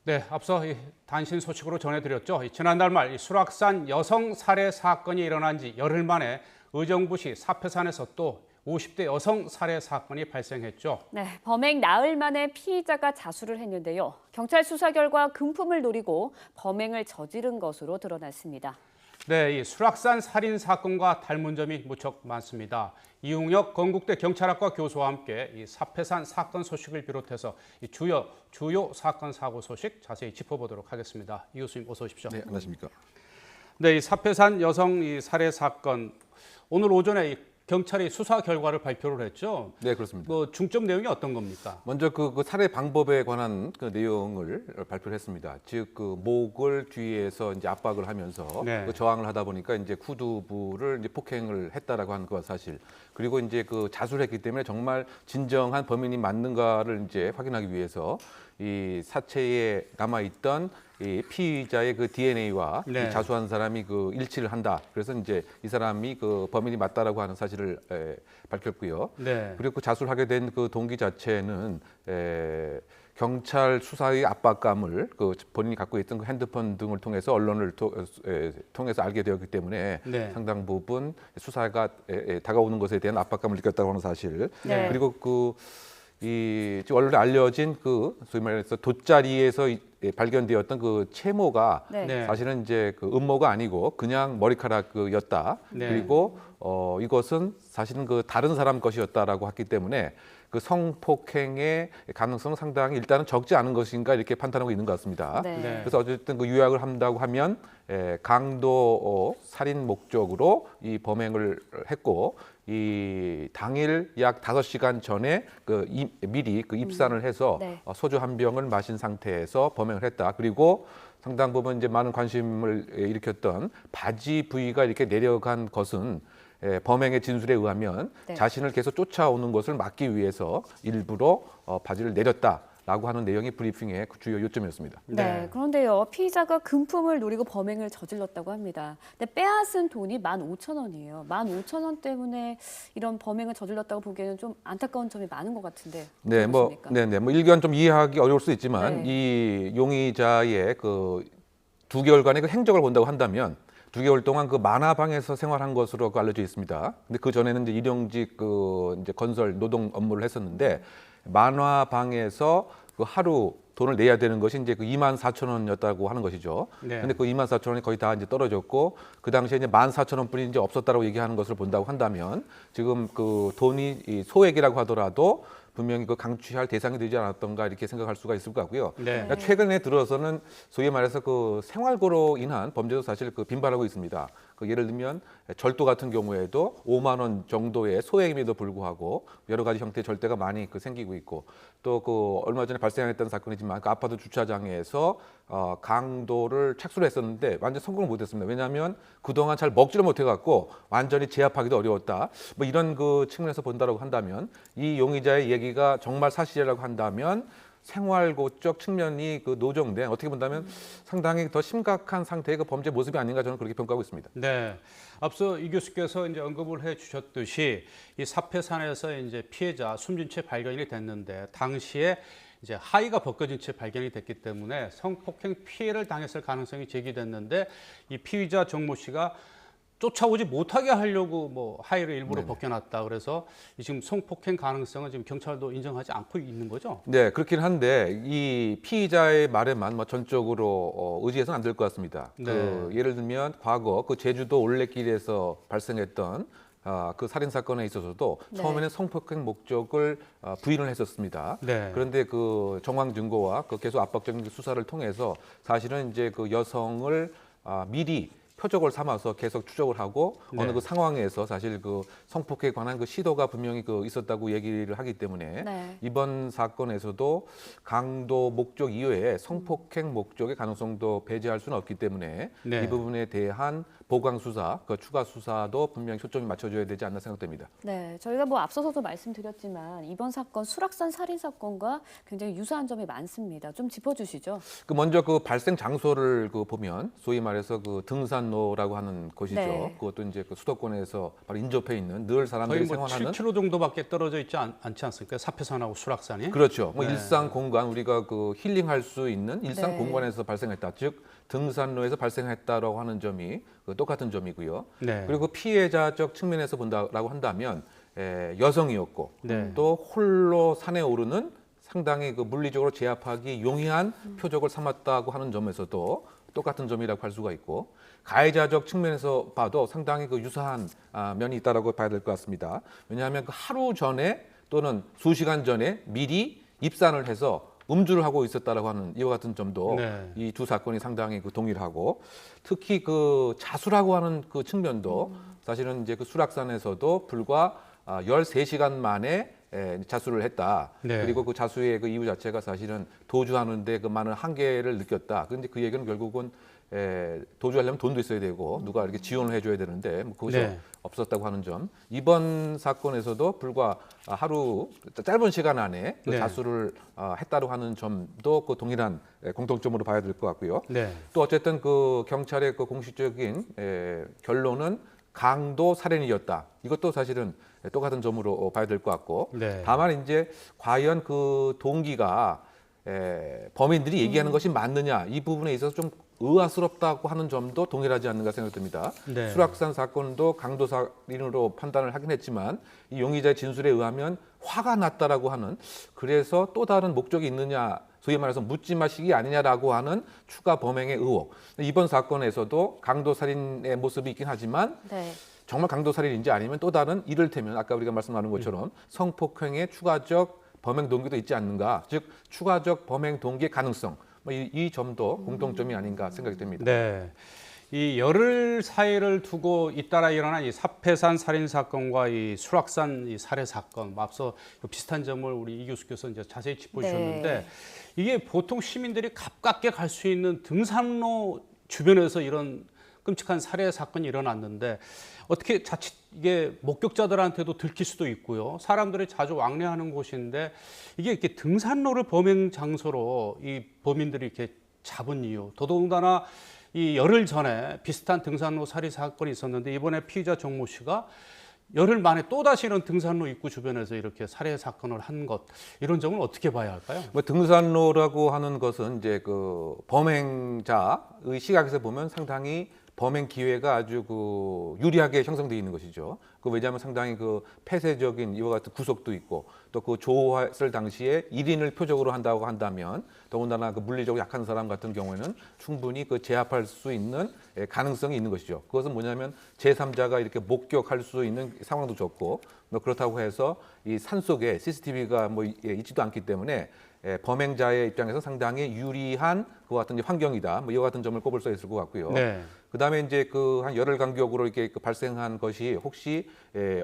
네, 앞서 단신 소식으로 전해드렸죠. 지난달 말 수락산 여성 살해 사건이 일어난 지 열흘 만에 의정부시 사패산에서 또 50대 여성 살해 사건이 발생했죠. 네, 범행 나흘 만에 피의자가 자수를 했는데요. 경찰 수사 결과 금품을 노리고 범행을 저지른 것으로 드러났습니다. 네, 이 수락산 살인 사건과 닮은 점이 무척 많습니다. 이웅혁 건국대 경찰학과 교수와 함께 이 사패산 사건 소식을 비롯해서 이 주요 사건 사고 소식 자세히 짚어보도록 하겠습니다. 이 교수님 어서 오십시오. 네, 안녕하십니까. 네, 이 사패산 여성 이 살해 사건 오늘 오전에 경찰이 수사 결과를 발표를 했죠. 네, 그렇습니다. 뭐 중점 내용이 어떤 겁니까? 먼저 그 살해 방법에 관한 그 내용을 발표를 했습니다. 즉 그 목을 뒤에서 이제 압박을 하면서 네. 그 저항을 하다 보니까 이제 후두부를 이제 폭행을 했다라고 하는 것 사실. 그리고 이제 그 자수를 했기 때문에 정말 진정한 범인이 맞는가를 이제 확인하기 위해서 이 사체에 남아 있던 이 피의자의 그 DNA와 네. 이 자수한 사람이 그 일치를 한다. 그래서 이제 이 사람이 그 범인이 맞다라고 하는 사실을 밝혔고요. 네. 그리고 그 자수를 하게 된 그 동기 자체는 경찰 수사의 압박감을 그 본인이 갖고 있던 그 핸드폰 등을 통해서 언론을 통해서 알게 되었기 때문에 네. 상당 부분 수사가 다가오는 것에 대한 압박감을 느꼈다고 하는 사실. 네. 그리고 지금 언론에 알려진 그 소위 말해서 돗자리에서 발견되었던 그 채모가 네. 네. 사실은 이제 그 음모가 아니고 그냥 머리카락이었다. 네. 그리고 이것은 사실은 그 다른 사람 것이었다라고 했기 때문에 그 성폭행의 가능성은 상당히 일단은 적지 않은 것인가 이렇게 판단하고 있는 것 같습니다. 네. 네. 그래서 어쨌든 그 요약을 한다고 하면 강도 살인 목적으로 이 범행을 했고 이 당일 약 5시간 전에 미리 그 입산을 해서 네. 소주 한 병을 마신 상태에서 범행을 했다. 그리고 상당 부분 이제 많은 관심을 일으켰던 바지 부위가 이렇게 내려간 것은 범행의 진술에 의하면 네. 자신을 계속 쫓아오는 것을 막기 위해서 일부러 바지를 내렸다라고 하는 내용이 브리핑의 주요 요점이었습니다. 네, 그런데요. 피의자가 금품을 노리고 범행을 저질렀다고 합니다. 근데 빼앗은 돈이 15,000원이에요. 15,000원 때문에 이런 범행을 저질렀다고 보기에는 좀 안타까운 점이 많은 것 같은데. 네, 어떠십니까? 뭐 일견 좀 이해하기 어려울 수 있지만 네. 이 용의자의 그 2개월간의 그 행적을 본다고 한다면 2개월 동안 그 만화방에서 생활한 것으로 알려져 있습니다. 근데 그 전에는 이제 일용직 이제 건설 노동 업무를 했었는데 만화방에서 그 하루 돈을 내야 되는 것이 이제 그 24,000원이었다고 하는 것이죠. 네. 근데 그 24,000원이 거의 다 이제 떨어졌고 그 당시에 이제 14,000원뿐이 이제 없었다고 얘기하는 것을 본다고 한다면 지금 그 돈이 이 소액이라고 하더라도 분명히 그 강취할 대상이 되지 않았던가 이렇게 생각할 수가 있을 것 같고요. 네. 그러니까 최근에 들어서는 소위 말해서 그 생활고로 인한 범죄도 사실 그 빈발하고 있습니다. 그 예를 들면 절도 같은 경우에도 5만 원 정도의 소액임에도 불구하고 여러 가지 형태의 절대가 많이 그 생기고 있고 또 그 얼마 전에 발생했던 사건이지만 그 아파트 주차장에서 강도를 착수를 했었는데 완전 성공을 못했습니다. 왜냐하면 그동안 잘 먹지를 못해갖고 완전히 제압하기도 어려웠다. 뭐 이런 그 측면에서 본다라고 한다면 이 용의자의 얘기가 정말 사실이라고 한다면 생활고적 측면이 그 노정된 어떻게 본다면 상당히 더 심각한 상태의 그 범죄 모습이 아닌가 저는 그렇게 평가하고 있습니다. 네. 앞서 이 교수께서 이제 언급을 해 주셨듯이 이 사패산에서 이제 피해자 숨진 채 발견이 됐는데 당시에 이제 하의가 벗겨진 채 발견이 됐기 때문에 성폭행 피해를 당했을 가능성이 제기됐는데 이 피의자 정모 씨가 쫓아오지 못하게 하려고 뭐 하의를 일부러 벗겨놨다. 그래서 지금 성폭행 가능성은 지금 경찰도 인정하지 않고 있는 거죠? 네, 그렇긴 한데 이 피의자의 말에만 뭐 전적으로 의지해서는 안 될 것 같습니다. 네. 그 예를 들면 과거 그 제주도 올레길에서 발생했던 그 살인 사건에 있어서도 네. 처음에는 성폭행 목적을 부인을 했었습니다. 네. 그런데 그 정황 증거와 그 계속 압박적인 수사를 통해서 사실은 이제 그 여성을 미리 표적을 삼아서 계속 추적을 하고 네. 어느 그 상황에서 사실 그 성폭행에 관한 그 시도가 분명히 그 있었다고 얘기를 하기 때문에 네. 이번 사건에서도 강도 목적 이외에 성폭행 목적의 가능성도 배제할 수는 없기 때문에 네. 이 부분에 대한 보강 수사, 그 추가 수사도 분명히 초점이 맞춰져야 되지 않나 생각됩니다. 네, 저희가 뭐 앞서서도 말씀드렸지만 이번 사건 수락산 살인 사건과 굉장히 유사한 점이 많습니다. 좀 짚어주시죠. 그 먼저 그 발생 장소를 그 보면 소위 말해서 그 등산 등산로라고 하는 곳이죠. 네. 그것도 이제 그 수도권에서 바로 인접해 있는 늘 사람들이 거의 뭐 생활하는 7km 정도밖에 떨어져 있지 않지 않습니까? 사패산하고 수락산이. 그렇죠. 뭐 네. 일상 공간 우리가 그 힐링할 수 있는 일상 네. 공간에서 발생했다. 즉 등산로에서 발생했다라고 하는 점이 그 똑같은 점이고요. 네. 그리고 피해자적 측면에서 본다라고 한다면 여성이었고 네. 또 홀로 산에 오르는 상당히 그 물리적으로 제압하기 용이한 표적을 삼았다고 하는 점에서도 똑같은 점이라고 할 수가 있고 가해자적 측면에서 봐도 상당히 그 유사한 면이 있다라고 봐야 될 것 같습니다. 왜냐하면 그 하루 전에 또는 수시간 전에 미리 입산을 해서 음주를 하고 있었다라고 하는 이와 같은 점도 네. 이 두 사건이 상당히 그 동일하고 특히 그 자수라고 하는 그 측면도 사실은 이제 그 수락산에서도 불과 13시간 만에 자수를 했다. 네. 그리고 그 자수의 그 이유 자체가 사실은 도주하는데 그 많은 한계를 느꼈다. 그런데 그 얘기는 결국은 도주하려면 돈도 있어야 되고 누가 이렇게 지원을 해줘야 되는데 뭐 그것이 네. 없었다고 하는 점. 이번 사건에서도 불과 하루 짧은 시간 안에 그 네. 자수를 했다고 하는 점도 그 동일한 공통점으로 봐야 될 것 같고요. 네. 또 어쨌든 그 경찰의 그 공식적인 결론은 강도 살인이었다. 이것도 사실은 똑같은 점으로 봐야 될 것 같고, 네. 다만 이제 과연 그 동기가 범인들이 얘기하는 것이 맞느냐 이 부분에 있어서 좀 의아스럽다고 하는 점도 동일하지 않는가 생각됩니다. 네. 수락산 사건도 강도 살인으로 판단을 하긴 했지만 이 용의자의 진술에 의하면 화가 났다라고 하는 그래서 또 다른 목적이 있느냐 소위 말해서 묻지마시기 아니냐라고 하는 추가 범행의 의혹. 이번 사건에서도 강도 살인의 모습이 있긴 하지만 네. 정말 강도 살인인지 아니면 또 다른 이를테면 아까 우리가 말씀 나눈 것처럼 성폭행의 추가적 범행 동기도 있지 않는가, 즉 추가적 범행 동기의 가능성, 이 점도 공통점이 아닌가 생각이 됩니다. 네. 이 열흘 사이를 두고 잇따라 일어난 이 사패산 살인 사건과 이 수락산 이 살해 사건, 앞서 비슷한 점을 우리 이 교수께서 이제 자세히 짚어주셨는데 네. 이게 보통 시민들이 가깝게 갈 수 있는 등산로 주변에서 이런 끔찍한 살해 사건이 일어났는데 어떻게 자칫 이게 목격자들한테도 들킬 수도 있고요. 사람들이 자주 왕래하는 곳인데 이게 이렇게 등산로를 범행 장소로 이 범인들이 이렇게 잡은 이유. 더더군다나 이 열흘 전에 비슷한 등산로 살해 사건이 있었는데 이번에 피의자 정모 씨가 열흘 만에 또다시 이런 등산로 입구 주변에서 이렇게 살해 사건을 한 것, 이런 점을 어떻게 봐야 할까요? 뭐 등산로라고 하는 것은 이제 그 범행자의 시각에서 보면 상당히 범행 기회가 아주 그 유리하게 형성되어 있는 것이죠. 그 왜냐하면 상당히 그 폐쇄적인 이와 같은 구석도 있고 또 그 조했을 당시에 1인을 표적으로 한다고 한다면 더군다나 그 물리적으로 약한 사람 같은 경우에는 충분히 그 제압할 수 있는 가능성이 있는 것이죠. 그것은 뭐냐면 제3자가 이렇게 목격할 수 있는 상황도 좋고 뭐 그렇다고 해서 이 산속에 CCTV가 뭐 있지도 않기 때문에 범행자의 입장에서 상당히 유리한 그와 같은 환경이다. 뭐 이와 같은 점을 꼽을 수 있을 것 같고요. 네. 그다음에 이제 그 한 열흘 간격으로 이렇게 발생한 것이 혹시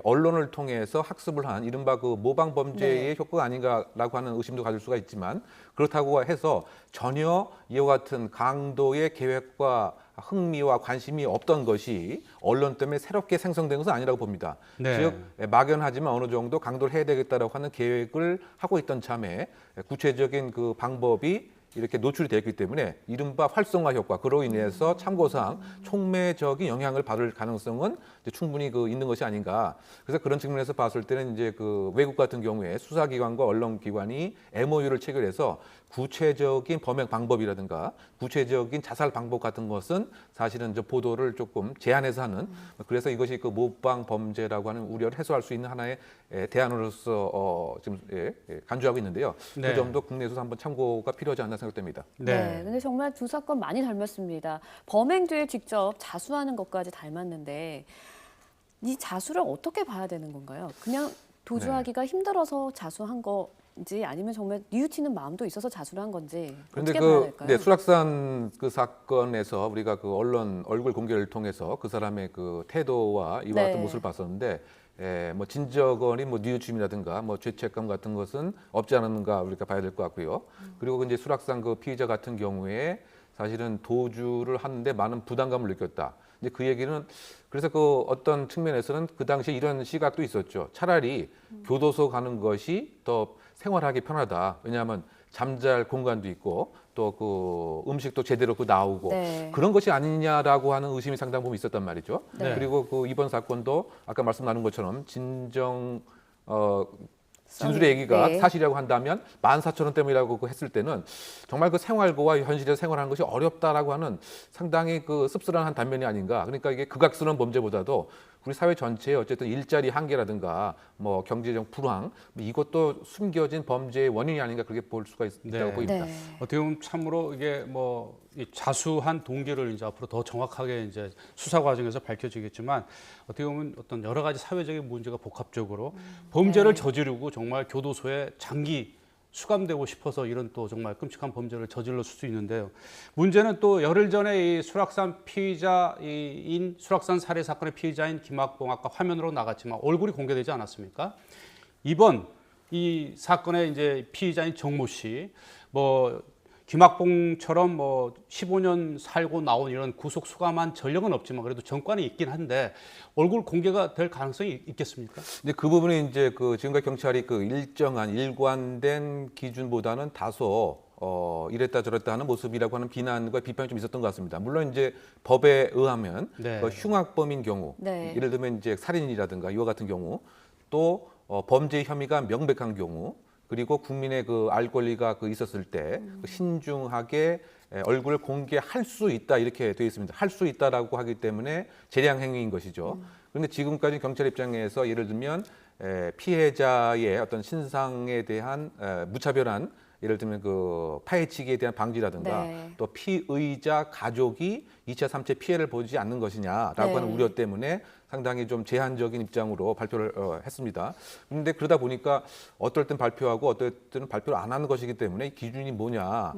언론을 통해서 학습을 한 이른바 그 모방 범죄의 네. 효과가 아닌가라고 하는 의심도 가질 수가 있지만 그렇다고 해서 전혀 이와 같은 강도의 계획과 흥미와 관심이 없던 것이 언론 때문에 새롭게 생성된 것은 아니라고 봅니다. 네. 즉 막연하지만 어느 정도 강도를 해야 되겠다라고 하는 계획을 하고 있던 참에 구체적인 그 방법이 이렇게 노출이 되었기 때문에 이른바 활성화 효과, 그로 인해서 참고상 촉매적인 영향을 받을 가능성은 이제 충분히 그 있는 것이 아닌가. 그래서 그런 측면에서 봤을 때는 이제 그 외국 같은 경우에 수사기관과 언론기관이 MOU를 체결해서 구체적인 범행 방법이라든가 구체적인 자살 방법 같은 것은 사실은 이제 보도를 조금 제한해서 하는, 그래서 이것이 그 모방 범죄라고 하는 우려를 해소할 수 있는 하나의 대안으로서 지금 간주하고 있는데요. 네. 그 점도 국내에서 한번 참고가 필요하지 않나 생각됩니다. 네. 근데 정말 두 사건 많이 닮았습니다. 범행 뒤에 직접 자수하는 것까지 닮았는데 이 자수를 어떻게 봐야 되는 건가요? 그냥 도주하기가 힘들어서 자수한 건지 아니면 정말 뉘우치는 마음도 있어서 자수를 한 건지 그런데 어떻게 봐야 될까요? 수락산 그 사건에서 우리가 그 언론 얼굴 공개를 통해서 그 사람의 그 태도와 이와 네. 같은 모습을 봤었는데 뭐 진저건이 뭐 뉘우침이라든가 뭐 죄책감 같은 것은 없지 않은가 우리가 봐야 될 것 같고요. 그리고 이제 수락산 그 피의자 같은 경우에 사실은 도주를 하는데 많은 부담감을 느꼈다. 이제 그 얘기는 그래서 그 어떤 측면에서는 그 당시에 이런 시각도 있었죠. 차라리 교도소 가는 것이 더 생활하기 편하다. 왜냐하면 잠잘 공간도 있고 또 그 음식도 제대로 그 나오고 네. 그런 것이 아니냐라고 하는 의심이 상당 부분 있었단 말이죠. 네. 그리고 그 이번 사건도 아까 말씀 나눈 것처럼 진술의 얘기가 네. 사실이라고 한다면 14,000원대이라고 했을 때는 정말 그 생활고와 현실에서 생활하는 것이 어렵다라고 하는 상당히 그 씁쓸한 한 단면이 아닌가. 그러니까 이게 극악스러운 범죄보다도 우리 사회 전체에 어쨌든 일자리 한계라든가 뭐 경제적 불황 이것도 숨겨진 범죄의 원인이 아닌가 그렇게 볼 수가 있다고 네. 보입니다. 네. 어떻게 보면 참으로 이게 뭐 이 자수한 동기를 이제 앞으로 더 정확하게 이제 수사 과정에서 밝혀지겠지만 어떻게 보면 어떤 여러 가지 사회적인 문제가 복합적으로 범죄를 네. 저지르고 정말 교도소에 장기 수감되고 싶어서 이런 또 정말 끔찍한 범죄를 저질렀을 수 있는데요. 문제는 또 열흘 전에 이 수락산 피의자인 수락산 살해 사건의 피의자인 김학봉 아까 화면으로 나갔지만 얼굴이 공개되지 않았습니까? 이번 이 사건의 이제 피의자인 정모 씨, 뭐 김학봉처럼 뭐 15년 살고 나온 이런 구속 수감한 전력은 없지만 그래도 정권이 있긴 한데 얼굴 공개가 될 가능성이 있겠습니까? 근데 그 부분이 이제 그 지금까지 경찰이 그 일정한 일관된 기준보다는 다소 이랬다 저랬다 하는 모습이라고 하는 비난과 비판이 좀 있었던 것 같습니다. 물론 이제 법에 의하면 네. 그 흉악범인 경우, 네. 예를 들면 이제 살인이라든가 이와 같은 경우, 또 범죄 혐의가 명백한 경우, 그리고 국민의 그 알 권리가 그 있었을 때 신중하게 얼굴을 공개할 수 있다 이렇게 되어 있습니다. 할 수 있다라고 하기 때문에 재량 행위인 것이죠. 그런데 지금까지 경찰 입장에서 예를 들면 피해자의 어떤 신상에 대한 무차별한 예를 들면 그 파헤치기에 대한 방지라든가 네. 또 피의자 가족이 2차, 3차 피해를 보지 않는 것이냐라고 네. 하는 우려 때문에 상당히 좀 제한적인 입장으로 발표를 했습니다. 그런데 그러다 보니까 어떨 땐 발표하고 어떨 때는 발표를 안 하는 것이기 때문에 기준이 뭐냐.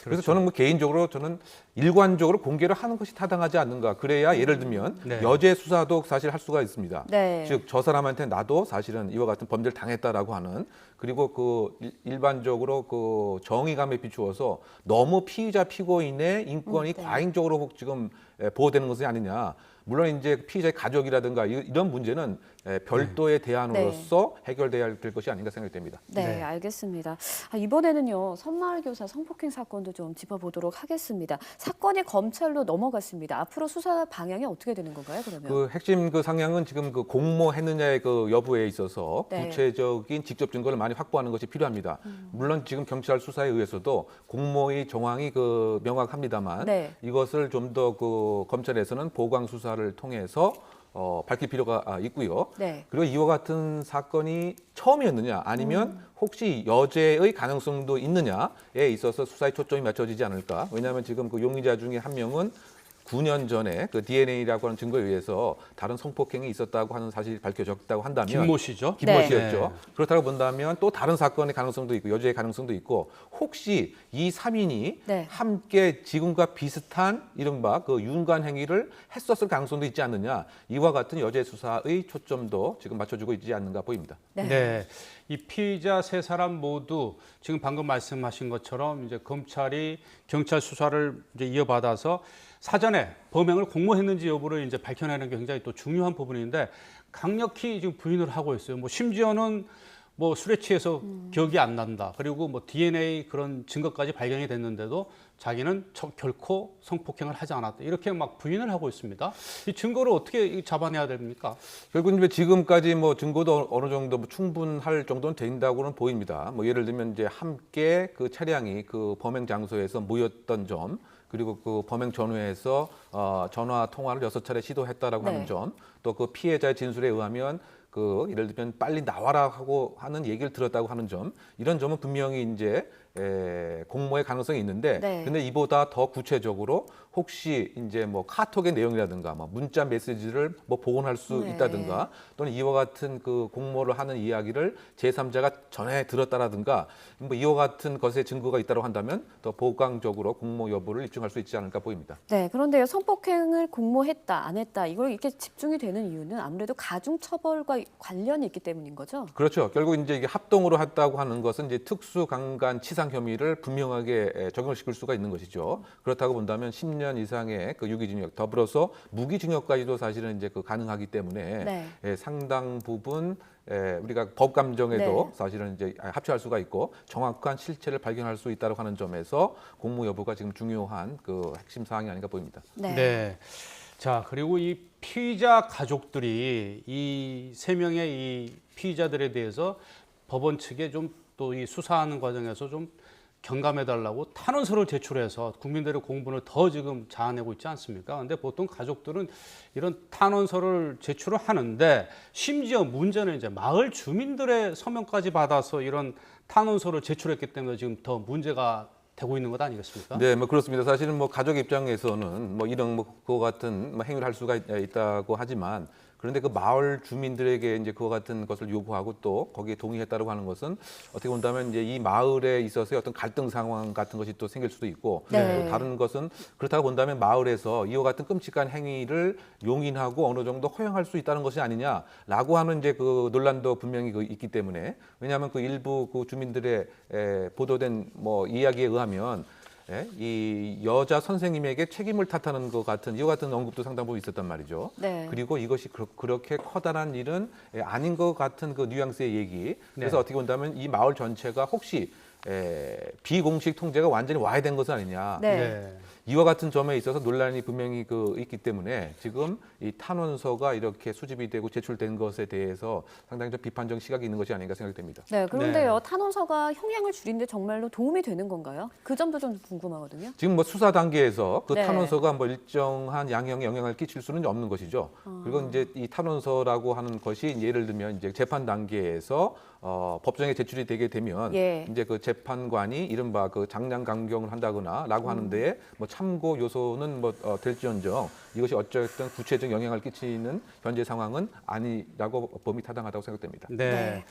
그래서 저는 뭐 개인적으로 저는 일관적으로 공개를 하는 것이 타당하지 않는가. 그래야 예를 들면 네. 여죄 수사도 사실 할 수가 있습니다. 네. 즉 저 사람한테 나도 사실은 이와 같은 범죄를 당했다라고 하는 그리고 그 일반적으로 그 정의감에 비추어서 너무 피의자 피고인의 인권이 네. 과잉적으로 지금 보호되는 것이 아니냐. 물론 이제 피의자의 가족이라든가 이런 문제는 별도의 대안으로서 해결돼야 될 것이 아닌가 생각됩니다. 네, 네. 알겠습니다. 이번에는요, 선마을 교사 성폭행 사건도 좀 짚어보도록 하겠습니다. 사건이 검찰로 넘어갔습니다. 앞으로 수사 방향이 어떻게 되는 건가요, 그러면? 그 핵심 그 상향은 지금 그 공모했느냐의 그 여부에 있어서 네. 구체적인 직접 증거를 많이 확보하는 것이 필요합니다. 물론 지금 경찰 수사에 의해서도 공모의 정황이 그 명확합니다만 네. 이것을 좀 더 그 검찰에서는 보강 수사를 통해서 밝힐 필요가 있고요. 네. 그리고 이와 같은 사건이 처음이었느냐 아니면 혹시 여죄의 가능성도 있느냐에 있어서 수사에 초점이 맞춰지지 않을까. 왜냐하면 지금 그 용의자 중에 한 명은 9년 전에 그 DNA라고 하는 증거에 의해서 다른 성폭행이 있었다고 하는 사실이 밝혀졌다고 한다면 김모 씨죠. 김모 네. 씨였죠. 그렇다고 본다면 또 다른 사건의 가능성도 있고 여죄의 가능성도 있고 혹시 이 3인이 네. 함께 지금과 비슷한 이른바 그 윤관 행위를 했었을 가능성도 있지 않느냐. 이와 같은 여죄 수사의 초점도 지금 맞춰주고 있지 않는가 보입니다. 네. 네. 이 피의자 세 사람 모두 지금 방금 말씀하신 것처럼 이제 검찰이 경찰 수사를 이제 이어받아서 사전에 범행을 공모했는지 여부를 이제 밝혀내는 게 굉장히 또 중요한 부분인데 강력히 지금 부인을 하고 있어요. 뭐 심지어는 뭐 술에 취해서 기억이 안 난다. 그리고 뭐 DNA 그런 증거까지 발견이 됐는데도 자기는 결코 성폭행을 하지 않았다. 이렇게 막 부인을 하고 있습니다. 이 증거를 어떻게 잡아내야 됩니까? 결국 이제 지금까지 뭐 증거도 어느 정도 뭐 충분할 정도는 된다고는 보입니다. 뭐 예를 들면 이제 함께 그 차량이 그 범행 장소에서 모였던 점, 그리고 그 범행 전후에서 전화 통화를 6차례 시도했다라고 네. 하는 점, 또 그 피해자의 진술에 의하면 그 예를 들면 빨리 나와라 하고 하는 얘기를 들었다고 하는 점, 이런 점은 분명히 이제 공모의 가능성이 있는데, 네. 근데 이보다 더 구체적으로 혹시 이제 뭐 카톡의 내용이라든가 뭐 문자 메시지를 뭐 복원할 수 네. 있다든가 또는 이와 같은 그 공모를 하는 이야기를 제3자가 전해 들었다라든가 뭐 이와 같은 것의 증거가 있다고 한다면 더 보강적으로 공모 여부를 입증할 수 있지 않을까 보입니다. 네, 그런데요, 성폭행을 공모했다, 안 했다, 이걸 이렇게 집중이 되는 이유는 아무래도 가중처벌과 관련이 있기 때문인 거죠? 그렇죠. 결국 이제 이게 합동으로 했다고 하는 것은 이제 특수강간 치상 해상 혐의를 분명하게 적용을 시킬 수가 있는 것이죠. 그렇다고 본다면 10년 이상의 그 유기징역 더불어서 무기징역까지도 사실은 이제 그 가능하기 때문에 네. 상당 부분 우리가 법 감정에도 네. 사실은 이제 합치할 수가 있고 정확한 실체를 발견할 수 있다고 하는 점에서 공무 여부가 지금 중요한 그 핵심 사항이 아닌가 보입니다. 네. 네. 자, 그리고 이 피의자 가족들이 이 세 명의 이 피의자들에 대해서 법원 측에 좀 또 이 수사하는 과정에서 좀 경감해달라고 탄원서를 제출해서 국민들의 공분을 더 지금 자아내고 있지 않습니까? 근데 보통 가족들은 이런 탄원서를 제출을 하는데 심지어 문제는 이제 마을 주민들의 서명까지 받아서 이런 탄원서를 제출했기 때문에 지금 더 문제가 되고 있는 것 아니겠습니까? 네, 뭐 그렇습니다. 사실은 뭐 가족 입장에서는 뭐 이런 뭐 그와 같은 뭐 행위를 할 수가 있다고 하지만 그런데 그 마을 주민들에게 이제 그와 같은 것을 요구하고 또 거기에 동의했다고 하는 것은 어떻게 본다면 이제 이 마을에 있어서의 어떤 갈등 상황 같은 것이 또 생길 수도 있고 네. 또 다른 것은 그렇다고 본다면 마을에서 이와 같은 끔찍한 행위를 용인하고 어느 정도 허용할 수 있다는 것이 아니냐라고 하는 이제 그 논란도 분명히 있기 때문에 왜냐하면 그 일부 그 주민들의 보도된 뭐 이야기에 의하면 이 여자 선생님에게 책임을 탓하는 것 같은 이와 같은 언급도 상당 부분 있었단 말이죠. 네. 그리고 이것이 그렇게 커다란 일은 아닌 것 같은 그 뉘앙스의 얘기. 그래서 네. 어떻게 본다면 이 마을 전체가 혹시 비공식 통제가 완전히 와해된 것은 아니냐. 네. 이와 같은 점에 있어서 논란이 분명히 있기 때문에 지금 이 탄원서가 이렇게 수집이 되고 제출된 것에 대해서 상당히 좀 비판적 시각이 있는 것이 아닌가 생각됩니다. 네, 그런데요, 탄원서가 형량을 줄이는데 정말로 도움이 되는 건가요? 그 점도 좀 궁금하거든요. 지금 뭐 수사 단계에서 그 네. 탄원서가 뭐 일정한 양형에 영향을 끼칠 수는 없는 것이죠. 그리고 이제 이 탄원서라고 하는 것이 예를 들면 이제 재판 단계에서 법정에 제출이 되게 되면 예. 이제 그 재판관이 이른바 그 장량 강경을 한다거나라고 하는데 뭐 참고 요소는 뭐 될지언정 이것이 어쨌든 구체적 영향을 끼치는 현재 상황은 아니라고 범위 타당하다고 생각됩니다. 네. 네.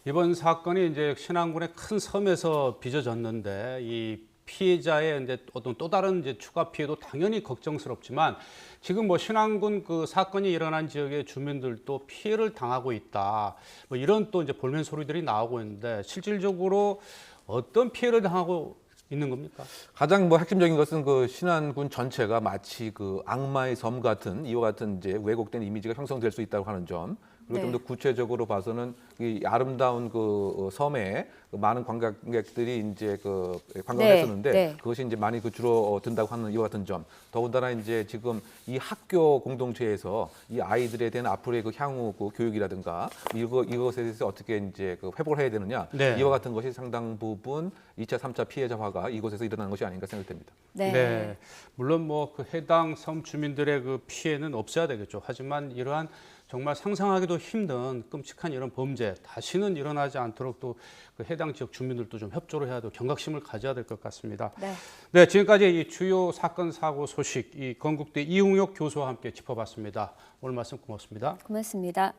이번 사건이 이제 신안군의 큰 섬에서 빚어졌는데 이 피해자의 이제 어떤 또 다른 이제 추가 피해도 당연히 걱정스럽지만 지금 뭐 신안군 그 사건이 일어난 지역의 주민들도 피해를 당하고 있다. 뭐 이런 또 이제 볼멘 소리들이 나오고 있는데 실질적으로 어떤 피해를 당하고 있는 겁니까? 가장 뭐 핵심적인 것은 그 신안군 전체가 마치 그 악마의 섬 같은 이와 같은 이제 왜곡된 이미지가 형성될 수 있다고 하는 점. 그리고 좀 더 구체적으로 봐서는 이 아름다운 그 섬에 그 많은 관광객들이 이제 그 관광을 했었는데 네. 그것이 이제 많이 그 줄어든다고 하는 이와 같은 점. 더군다나 이제 지금 이 학교 공동체에서 이 아이들에 대한 앞으로의 그 향후 그 교육이라든가 이것에 대해서 어떻게 이제 그 회복을 해야 되느냐 네. 이와 같은 것이 상당 부분 2차, 3차 피해자화가 이곳에서 일어나는 것이 아닌가 생각됩니다. 네. 물론 뭐 그 해당 섬 주민들의 그 피해는 없어야 되겠죠. 하지만 이러한 정말 상상하기도 힘든 끔찍한 이런 범죄 다시는 일어나지 않도록 또 그 해당 지역 주민들도 좀 협조를 해야 되고 경각심을 가져야 될 것 같습니다. 네. 네, 지금까지 이 주요 사건 사고 소식 이 건국대 이웅혁 교수와 함께 짚어봤습니다. 오늘 말씀 고맙습니다. 고맙습니다.